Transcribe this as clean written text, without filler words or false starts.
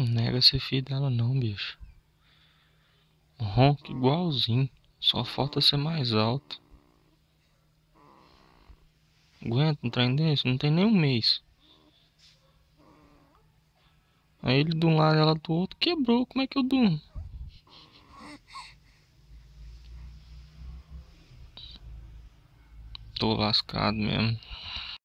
Nega ser filho dela não, bicho. Ronca igualzinho. Só falta ser mais alto. Aguenta um trem desse? Não tem nem um mês. Aí ele de um lado e ela do outro quebrou. Como é que eu durmo? Tô lascado mesmo.